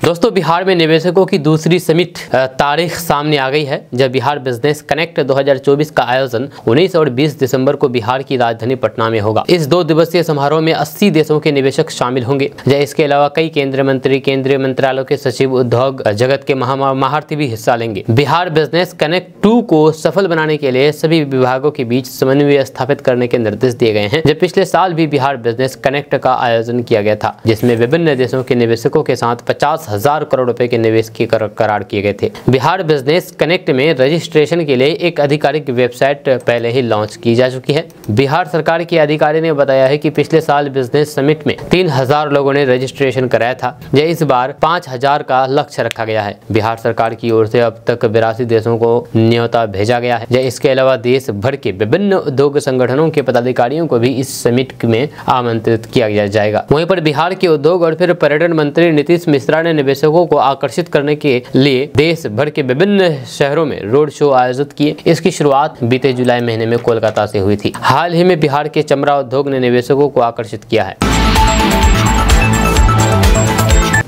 दोस्तों बिहार में निवेशकों की दूसरी समिट तारीख सामने आ गई है जब बिहार बिजनेस कनेक्ट 2024 का आयोजन 19 और 20 दिसंबर को बिहार की राजधानी पटना में होगा। इस 2 दिवसीय समारोह में 80 देशों के निवेशक शामिल होंगे। इसके अलावा कई केंद्रीय मंत्री, केंद्रीय मंत्रालयों के सचिव, उद्योग जगत के महारथी भी हिस्सा लेंगे। बिहार बिजनेस कनेक्ट 2 को सफल बनाने के लिए सभी विभागों के बीच समन्वय स्थापित करने के निर्देश दिए गए हैं। जब पिछले साल भी बिहार बिजनेस कनेक्ट का आयोजन किया गया था जिसमें विभिन्न देशों के निवेशकों के साथ 50,000 करोड़ रुपए के निवेश के करार किए गए थे। बिहार बिजनेस कनेक्ट में रजिस्ट्रेशन के लिए एक आधिकारिक वेबसाइट पहले ही लॉन्च की जा चुकी है। बिहार सरकार के अधिकारी ने बताया है कि पिछले साल बिजनेस समिट में 3000 लोगों ने रजिस्ट्रेशन कराया था। इस बार 5000 का लक्ष्य रखा गया है। बिहार सरकार की ओर से अब तक 82 देशों को न्योता भेजा गया है। इसके अलावा देश भर के विभिन्न उद्योग संगठनों के पदाधिकारियों को भी इस समिट में आमंत्रित किया जाएगा। वहीं पर बिहार के उद्योग और फिर पर्यटन मंत्री नीतीश मिश्रा ने निवेशकों को आकर्षित करने के लिए देश भर के विभिन्न शहरों में रोड शो आयोजित किए। इसकी शुरुआत बीते जुलाई महीने में कोलकाता से हुई थी। हाल ही में बिहार के चमड़ा उद्योग ने निवेशकों को आकर्षित किया है।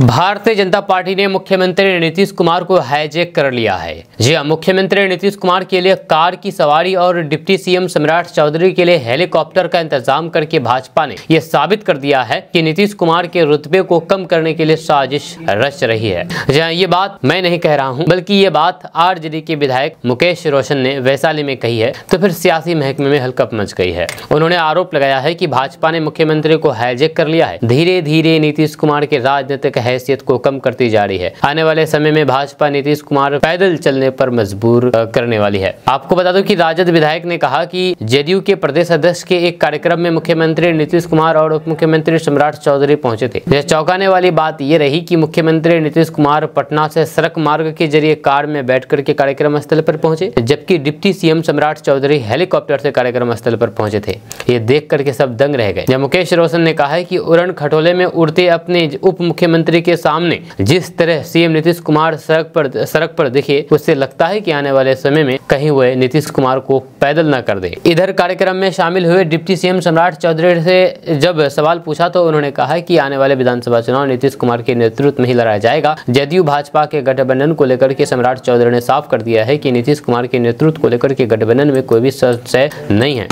भारतीय जनता पार्टी ने मुख्यमंत्री नीतीश कुमार को हाईजैक कर लिया है। जी हां, मुख्यमंत्री नीतीश कुमार के लिए कार की सवारी और डिप्टी सीएम सम्राट चौधरी के लिए हेलीकॉप्टर का इंतजाम करके भाजपा ने यह साबित कर दिया है कि नीतीश कुमार के रुतबे को कम करने के लिए साजिश रच रही है। जी हां, ये बात मैं नहीं कह रहा हूं बल्कि ये बात आरजेडी के विधायक मुकेश रोशन ने वैशाली में कही है तो फिर सियासी महकमे में हलकप मच गई है। उन्होंने आरोप लगाया है कि भाजपा ने मुख्यमंत्री को हाईजैक कर लिया है। धीरे धीरे नीतीश कुमार के राजनीतिक हैसियत को कम करती जा रही है। आने वाले समय में भाजपा नीतीश कुमार पैदल चलने पर मजबूर करने वाली है। आपको बता दूं कि राजद विधायक ने कहा कि जेडीयू के प्रदेश अध्यक्ष के एक कार्यक्रम में मुख्यमंत्री नीतीश कुमार और उप मुख्यमंत्री सम्राट चौधरी पहुंचे थे। यह चौंकाने वाली बात यह रही कि मुख्यमंत्री नीतीश कुमार पटना से सड़क मार्ग के जरिए कार में बैठकर के कार्यक्रम स्थल पर पहुंचे, जबकि डिप्टी सीएम सम्राट चौधरी हेलीकॉप्टर से कार्यक्रम स्थल पर पहुंचे थे। ये देख करके सब दंग रह गए। मुकेश रोशन ने कहा है कि उड़न खटोले में उड़ते अपने उप मुख्यमंत्री के सामने जिस तरह सीएम नीतीश कुमार सड़क पर दिखे, उससे लगता है कि आने वाले समय में कहीं वह नीतीश कुमार को पैदल न कर दे। इधर कार्यक्रम में शामिल हुए डिप्टी सीएम सम्राट चौधरी से जब सवाल पूछा तो उन्होंने कहा कि आने वाले विधानसभा चुनाव नीतीश कुमार के नेतृत्व में ही लड़ाया जाएगा। जदयू भाजपा के गठबंधन को लेकर के सम्राट चौधरी ने साफ कर दिया है कि नीतीश कुमार के नेतृत्व को लेकर के गठबंधन में कोई भी संशय नहीं है।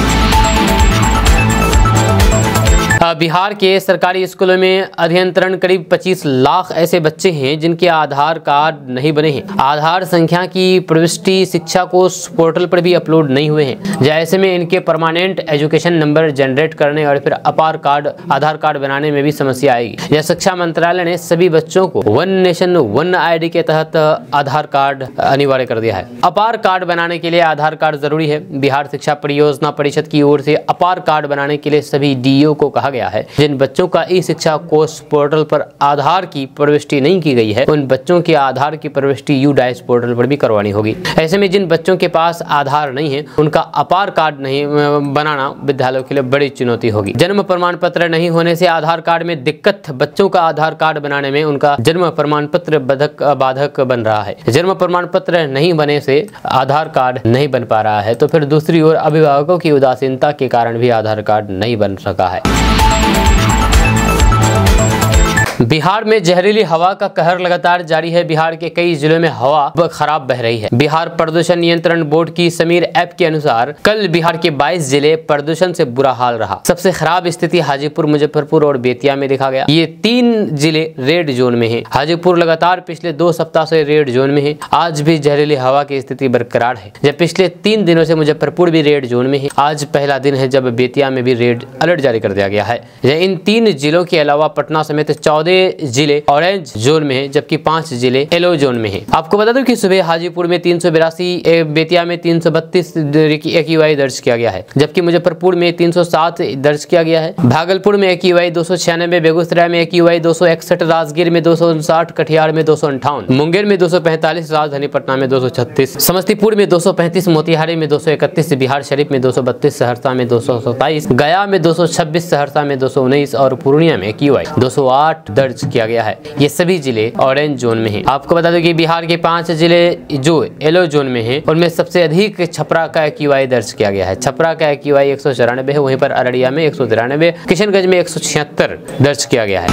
बिहार के सरकारी स्कूलों में अध्ययनरत करीब 25 लाख ऐसे बच्चे हैं जिनके आधार कार्ड नहीं बने हैं। आधार संख्या की प्रविष्टि शिक्षा कोष पोर्टल पर भी अपलोड नहीं हुए हैं। ऐसे में इनके परमानेंट एजुकेशन नंबर जनरेट करने और फिर आधार कार्ड बनाने में भी समस्या आएगी। यह शिक्षा मंत्रालय ने सभी बच्चों को वन नेशन वन ID के तहत आधार कार्ड अनिवार्य कर दिया है। अपार कार्ड बनाने के लिए आधार कार्ड जरूरी है। बिहार शिक्षा परियोजना परिषद की ओर से अपार कार्ड बनाने के लिए सभी DO को कहा गया है। जिन बच्चों का ई शिक्षा कोष पोर्टल पर आधार की प्रविष्टि नहीं की गई है, उन बच्चों के आधार की प्रविष्टि UDAIS पोर्टल पर भी करवानी होगी। ऐसे में जिन बच्चों के पास आधार नहीं है, उनका अपार कार्ड नहीं बनाना विद्यालयों के लिए बड़ी चुनौती होगी। जन्म प्रमाण पत्र नहीं होने से आधार कार्ड में दिक्कत। बच्चों का आधार कार्ड बनाने में उनका जन्म प्रमाण पत्र बाधक बन रहा है। जन्म प्रमाण पत्र नहीं बने से आधार कार्ड नहीं बन पा रहा है, तो फिर दूसरी ओर अभिभावकों की उदासीनता के कारण भी आधार कार्ड नहीं बन सका है। बिहार में जहरीली हवा का कहर लगातार जारी है। बिहार के कई जिलों में हवा खराब बह रही है। बिहार प्रदूषण नियंत्रण बोर्ड की समीर ऐप के अनुसार कल बिहार के 22 जिले प्रदूषण से बुरा हाल रहा। सबसे खराब स्थिति हाजीपुर, मुजफ्फरपुर और बेतिया में देखा गया। ये 3 जिले रेड जोन में हैं। हाजीपुर लगातार पिछले 2 सप्ताह से रेड जोन में है। आज भी जहरीली हवा की स्थिति बरकरार है। जब पिछले 3 दिनों से मुजफ्फरपुर भी रेड जोन में है। आज पहला दिन है जब बेतिया में भी रेड अलर्ट जारी कर दिया गया है। इन 3 जिलों के अलावा पटना समेत 14 जिले ऑरेंज जोन में है, जबकि 5 जिले येलो जोन में है। आपको बता दूं कि सुबह हाजीपुर में 382, बेतिया में 332 AQI दर्ज किया गया है, जबकि मुजफ्फरपुर में 307 दर्ज किया गया है। भागलपुर में AQI 296, बेगूसराय में AQI 261, राजगीर में 259, कटिहार में 258, मुंगेर में 245, राजधानी पटना में 236, समस्तीपुर में 235, मोतिहारी में 231, बिहार शरीफ में 232, सहरसा में 227, गया में 226, सहरसा में 219 और पूर्णिया में AQI 208 दर्ज किया गया है। ये सभी जिले ऑरेंज जोन में हैं। आपको बता दूं कि बिहार के 5 जिले जो येलो जोन में हैं, उनमें सबसे अधिक छपरा का AQI दर्ज किया गया है। छपरा का AQI 194 है, वहीं पर अररिया में 193, किशनगंज में 176 दर्ज किया गया है।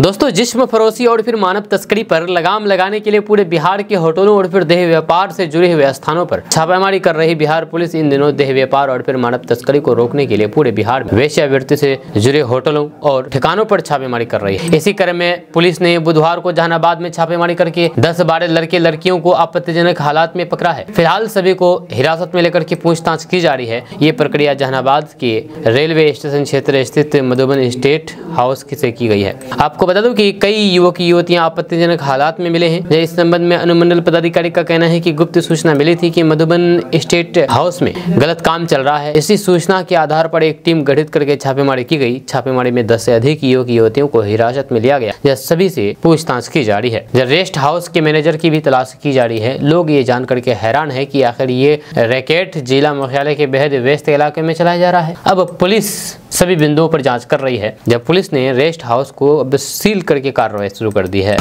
दोस्तों, जिस्म फरोशी और फिर मानव तस्करी पर लगाम लगाने के लिए पूरे बिहार के होटलों और फिर देह व्यापार से जुड़े हुए स्थानों पर छापेमारी कर रही बिहार पुलिस इन दिनों देह व्यापार और फिर मानव तस्करी को रोकने के लिए पूरे बिहार में वेश्यावृत्ति से जुड़े होटलों और ठिकानों पर छापेमारी कर रही है। इसी क्रम में पुलिस ने बुधवार को जहानाबाद में छापेमारी करके 10-12 लड़के लड़कियों को आपत्तिजनक हालात में पकड़ा है। फिलहाल सभी को हिरासत में लेकर के पूछताछ की जा रही है। ये प्रक्रिया जहानाबाद के रेलवे स्टेशन क्षेत्र स्थित मधुबन स्टेट हाउस से की गई है। आपको बता दूं कि कई युवक युवतियां आपत्तिजनक हालात में मिले हैं। इस संबंध में अनुमंडल पदाधिकारी का कहना है कि गुप्त सूचना मिली थी कि मधुबन स्टेट हाउस में गलत काम चल रहा है। इसी सूचना के आधार पर एक टीम गठित करके छापेमारी की गई। छापेमारी में 10 से अधिक युवक युवतियों को हिरासत में लिया गया। यह सभी से पूछताछ की जा रही है। रेस्ट हाउस के मैनेजर की भी तलाश की जा रही है। लोग ये जानकर के हैरान है कि आखिर ये रैकेट जिला मुख्यालय के बेहद व्यस्त इलाके में चलाया जा रहा है। अब पुलिस सभी बिंदुओं पर जांच कर रही है। जब पुलिस ने रेस्ट हाउस को अब सील करके कार्रवाई शुरू कर दी है।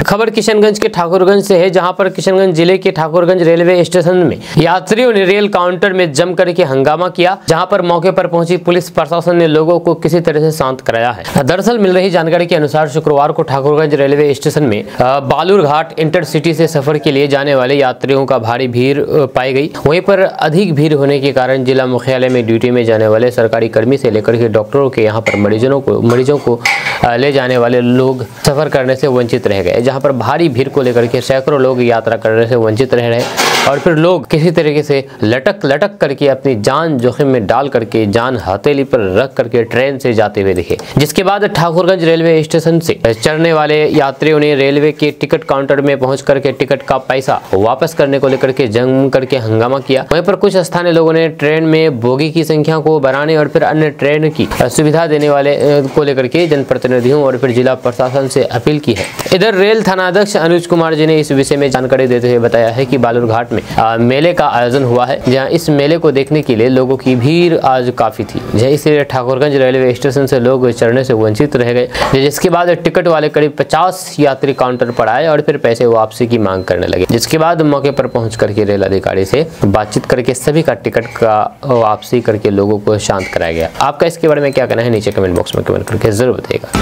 खबर किशनगंज के ठाकुरगंज से है, जहां पर किशनगंज जिले के ठाकुरगंज रेलवे स्टेशन में यात्रियों ने रेल काउंटर में जम करके हंगामा किया, जहां पर मौके पर पहुंची पुलिस प्रशासन ने लोगों को किसी तरह से शांत कराया है। दरअसल मिल रही जानकारी के अनुसार शुक्रवार को ठाकुरगंज रेलवे स्टेशन में बालूरघाट इंटरसिटी से सफर के लिए जाने वाले यात्रियों का भारी भीड़ पाई गई। वहीं पर अधिक भीड़ होने के कारण जिला मुख्यालय में ड्यूटी में जाने वाले सरकारी कर्मी से लेकर के डॉक्टरों के यहाँ पर मरीजों को ले जाने वाले लोग सफर करने से वंचित रह गए, जहां पर भारी भीड़ को लेकर के सैकड़ों लोग यात्रा करने से वंचित रह रहे और फिर लोग किसी तरीके से लटक करके अपनी जान जोखिम में डाल करके, जान हथेली पर रख करके ट्रेन से जाते हुए दिखे। जिसके बाद ठाकुरगंज रेलवे स्टेशन से चढ़ने वाले यात्रियों ने रेलवे के टिकट काउंटर में पहुंच करके टिकट का पैसा वापस करने को लेकर के जम करके हंगामा किया। वहीं पर कुछ स्थानीय लोगों ने ट्रेन में बोगी की संख्या को बढ़ाने और फिर अन्य ट्रेन की सुविधा देने वाले को लेकर के जनप्रतिनिधियों और फिर जिला प्रशासन से अपील की है। इधर रेल थानाध्यक्ष अनुज कुमार जी ने इस विषय में जानकारी देते हुए बताया है कि बालूरघाट में मेले का आयोजन हुआ है, जहां इस मेले को देखने के लिए लोगों की भीड़ आज काफी थी, इसलिए ठाकुरगंज रेलवे स्टेशन से लोग चढ़ने से वंचित रह गए। जिसके बाद टिकट वाले करीब 50 यात्री काउंटर पर आए और फिर पैसे वापसी की मांग करने लगे। जिसके बाद मौके पर पहुंच करके रेल अधिकारी से बातचीत करके सभी का टिकट का वापसी करके लोगों को शांत कराया गया। आपका इसके बारे में क्या कहना है, नीचे कमेंट बॉक्स में कमेंट करके जरूर बताइएगा।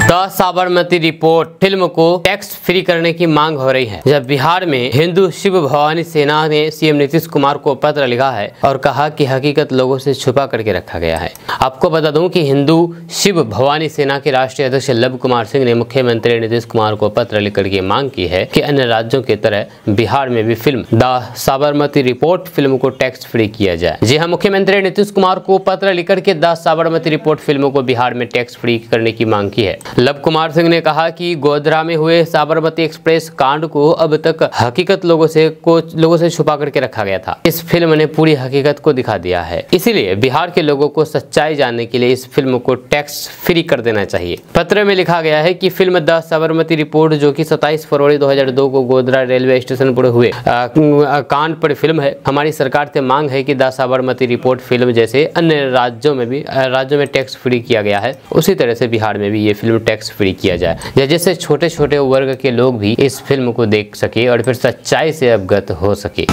द साबरमती रिपोर्ट फिल्म को टैक्स फ्री करने की मांग हो रही है। जब बिहार में हिंदू शिव भवानी सेना ने सीएम नीतीश कुमार को पत्र लिखा है और कहा कि हकीकत लोगों से छुपा करके रखा गया है। आपको बता दूं कि हिंदू शिव भवानी सेना के राष्ट्रीय अध्यक्ष लव कुमार सिंह ने मुख्यमंत्री नीतीश कुमार को पत्र लिखकर के मांग की है कि अन्य राज्यों की तरह बिहार में भी film the Sabarmati report film को टैक्स फ्री किया जाए। जी हाँ, मुख्यमंत्री नीतीश कुमार को पत्र लिखकर के द साबरमती रिपोर्ट फिल्म को बिहार में टैक्स फ्री करने की मांग की है। लव कुमार सिंह ने कहा कि गोधरा में हुए साबरमती एक्सप्रेस कांड को अब तक हकीकत लोगों से छुपा करके रखा गया था। इस फिल्म ने पूरी हकीकत को दिखा दिया है, इसीलिए बिहार के लोगों को सच्चाई जानने के लिए इस फिल्म को टैक्स फ्री कर देना चाहिए। पत्र में लिखा गया है कि फिल्म द साबरमती रिपोर्ट, जो कि 27 फरवरी 2002 को गोधरा रेलवे स्टेशन पर हुए कांड पर फिल्म है, हमारी सरकार से मांग है कि द साबरमती रिपोर्ट फिल्म जैसे अन्य राज्यों में टैक्स फ्री किया गया है, उसी तरह से बिहार में भी ये फिल्म टैक्स फ्री किया जाए, जिससे छोटे छोटे वर्ग के लोग भी इस फिल्म को देख सके और फिर सच्चाई से अवगत हो सके।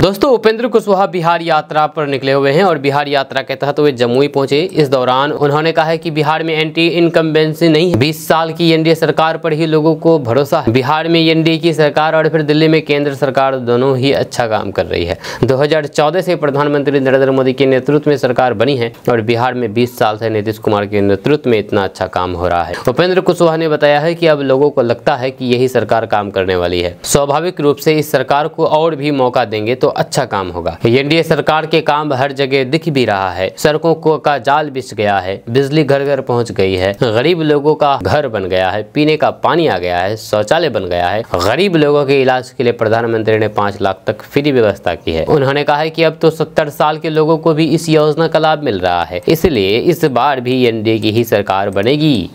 दोस्तों, उपेंद्र कुशवाहा बिहार यात्रा पर निकले हुए हैं और बिहार यात्रा के तहत वे जमुई पहुंचे। इस दौरान उन्होंने कहा है कि बिहार में एंटी इनकम्बेंसी नहीं है, 20 साल की एनडीए सरकार पर ही लोगों को भरोसा है। बिहार में एनडीए की सरकार और फिर दिल्ली में केंद्र सरकार दोनों ही अच्छा काम कर रही है। 2014 से प्रधानमंत्री नरेंद्र मोदी के नेतृत्व में सरकार बनी है और बिहार में 20 साल से नीतीश कुमार के नेतृत्व में इतना अच्छा काम हो रहा है। उपेंद्र कुशवाहा ने बताया है कि अब लोगों को लगता है कि यही सरकार काम करने वाली है। स्वाभाविक रूप से इस सरकार को और भी मौका देंगे तो अच्छा काम होगा। एनडीए सरकार के काम हर जगह दिख भी रहा है। सड़कों का जाल बिछ गया है, बिजली घर घर पहुंच गई है, गरीब लोगों का घर बन गया है, पीने का पानी आ गया है, शौचालय बन गया है। गरीब लोगों के इलाज के लिए प्रधानमंत्री ने 5 लाख तक फ्री व्यवस्था की है। उन्होंने कहा है कि अब तो 70 साल के लोगों को भी इस योजना का लाभ मिल रहा है, इसलिए इस बार भी एनडीए की ही सरकार बनेगी।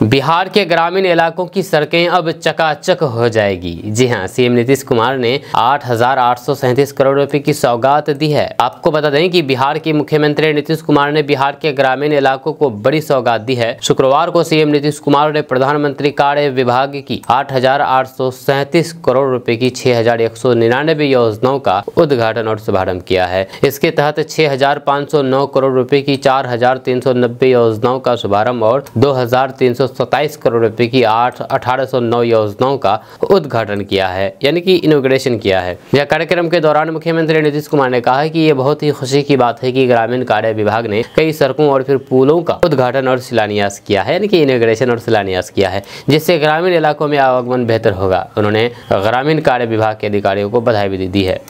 बिहार के ग्रामीण इलाकों की सड़कें अब चकाचक हो जाएगी। जी हां, सीएम नीतीश कुमार ने 8,837 करोड़ रुपए की सौगात दी है। आपको बता दें कि बिहार के मुख्यमंत्री नीतीश कुमार ने बिहार के ग्रामीण इलाकों को बड़ी सौगात दी है। शुक्रवार को सीएम नीतीश कुमार ने प्रधानमंत्री कार्य विभाग की 8,837 करोड़ रुपए की 6,199 योजनाओं का उद्घाटन और शुभारंभ किया है। इसके तहत 6,509 करोड़ रुपए की 4,390 योजनाओं का शुभारंभ और 2,327 करोड़ रुपए की 1809 योजनाओं का उद्घाटन किया है, यानी कि इनॉग्रेशन किया है। यह कार्यक्रम के दौरान मुख्यमंत्री नीतीश कुमार ने कहा कि ये बहुत ही खुशी की बात है कि ग्रामीण कार्य विभाग ने कई सड़कों और फिर पुलों का उद्घाटन और शिलान्यास किया है, यानी कि इनॉग्रेशन और शिलान्यास किया है, जिससे ग्रामीण इलाकों में आवागमन बेहतर होगा। उन्होंने ग्रामीण कार्य विभाग के अधिकारियों को बधाई भी दी है।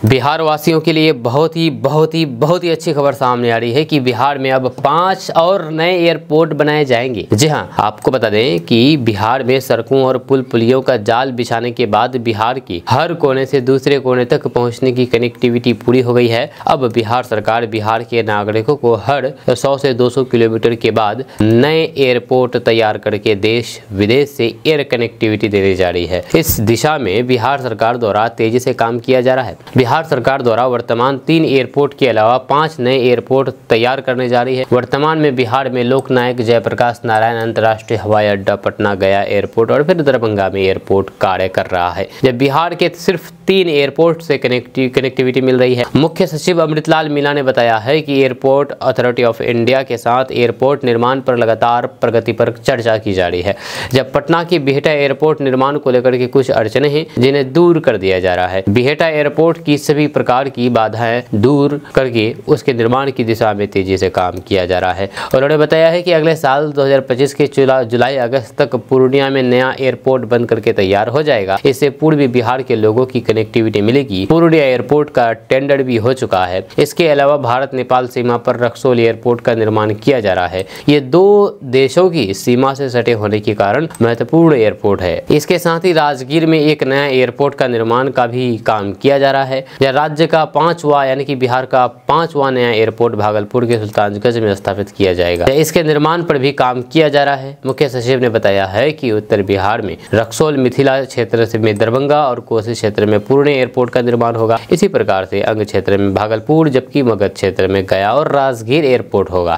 बिहार वासियों के लिए बहुत ही अच्छी खबर सामने आ रही है कि बिहार में अब 5 और नए एयरपोर्ट बनाए जाएंगे। जी हां, आपको बता दें कि बिहार में सड़कों और पुल पुलियों का जाल बिछाने के बाद बिहार की हर कोने से दूसरे कोने तक पहुंचने की कनेक्टिविटी पूरी हो गई है। अब बिहार सरकार बिहार के नागरिकों को हर 100 से 200 किलोमीटर के बाद नए एयरपोर्ट तैयार करके देश विदेश से एयर कनेक्टिविटी देने जा रही है। इस दिशा में बिहार सरकार द्वारा तेजी से काम किया जा रहा है। बिहार सरकार द्वारा वर्तमान 3 एयरपोर्ट के अलावा 5 नए एयरपोर्ट तैयार करने जा रही है। वर्तमान में बिहार में लोकनायक जयप्रकाश नारायण अंतर्राष्ट्रीय हवाई अड्डा, पटना गया एयरपोर्ट और फिर दरभंगा में एयरपोर्ट कार्य कर रहा है। जब बिहार के सिर्फ 3 एयरपोर्ट से कनेक्टिविटी मिल रही है। मुख्य सचिव अमृतलाल मीणा ने बताया है कि एयरपोर्ट अथॉरिटी ऑफ इंडिया के साथ एयरपोर्ट निर्माण पर लगातार प्रगति पर चर्चा की जा रही है। जब पटना की बिहटा एयरपोर्ट निर्माण को लेकर के कुछ अड़चने हैं जिन्हें दूर कर दिया जा रहा है। बिहटा एयरपोर्ट की सभी प्रकार की बाधाएं दूर करके उसके निर्माण की दिशा में तेजी से काम किया जा रहा है। उन्होंने बताया है कि अगले साल 2025 के जुलाई अगस्त तक पूर्णिया में नया एयरपोर्ट बन करके तैयार हो जाएगा। इससे पूर्वी बिहार के लोगों की कनेक्टिविटी मिलेगी। पूर्णिया एयरपोर्ट का टेंडर भी हो चुका है। इसके अलावा भारत नेपाल सीमा पर रक्सौल एयरपोर्ट का निर्माण किया जा रहा है। ये 2 देशों की सीमा से सटे होने के कारण महत्वपूर्ण एयरपोर्ट है। इसके साथ ही राजगीर में एक नया एयरपोर्ट का निर्माण का भी काम किया जा रहा है। राज्य का 5वां यानी कि बिहार का 5वां नया एयरपोर्ट भागलपुर के सुल्तानगंज में स्थापित किया जाएगा। इसके निर्माण पर भी काम किया जा रहा है। मुख्य सचिव ने बताया है कि उत्तर बिहार में रक्सौल, मिथिला क्षेत्र में दरभंगा और कोसी क्षेत्र में पूर्णिया एयरपोर्ट का निर्माण होगा। इसी प्रकार से अंग क्षेत्र में भागलपुर, जबकि मगध क्षेत्र में गया और राजगीर एयरपोर्ट होगा।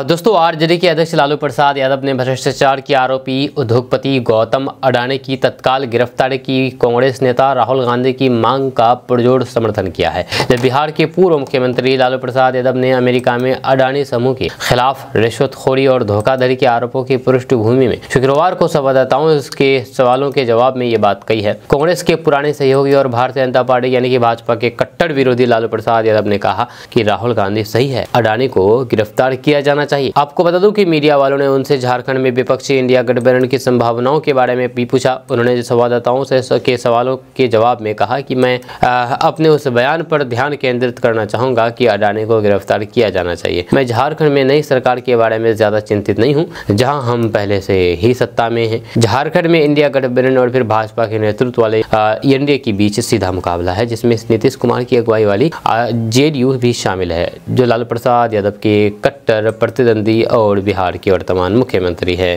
दोस्तों, आरजेडी के अध्यक्ष लालू प्रसाद यादव ने भ्रष्टाचार के आरोपी उद्योगपति गौतम अडानी की तत्काल गिरफ्तारी की कांग्रेस नेता राहुल गांधी की मांग का पुरजोर समर्थन किया है। जब बिहार के पूर्व मुख्यमंत्री लालू प्रसाद यादव ने अमेरिका में अडानी समूह के खिलाफ रिश्वतखोरी और धोखाधड़ी के आरोपों की पृष्ठभूमि में शुक्रवार को संवाददाताओं के सवालों के जवाब में ये बात कही है। कांग्रेस के पुराने सहयोगी और भारतीय जनता पार्टी यानी कि भाजपा के कट्टर विरोधी लालू प्रसाद यादव ने कहा कि राहुल गांधी सही है, अडानी को गिरफ्तार किया जाना चाहिए। आपको बता दूं कि मीडिया वालों ने उनसे झारखंड में विपक्षी इंडिया गठबंधन की संभावनाओं के बारे में भी पूछा। उन्होंने संवाददाताओं से के सवालों के जवाब में कहा कि मैं अपने उस बयान पर ध्यान केंद्रित करना चाहूंगा कि अडानी को गिरफ्तार किया जाना चाहिए। मैं झारखंड में नई सरकार के बारे में ज्यादा चिंतित नहीं हूँ, जहाँ हम पहले से ही सत्ता में हैं। झारखंड में इंडिया गठबंधन और फिर भाजपा के नेतृत्व वाले एनडीए के बीच सीधा मुकाबला है, जिसमें नीतीश कुमार की अगुवाई वाली जेडीयू भी शामिल है, जो लालू प्रसाद यादव के कट्टर प्रतिद्वंदी और बिहार के वर्तमान मुख्यमंत्री है।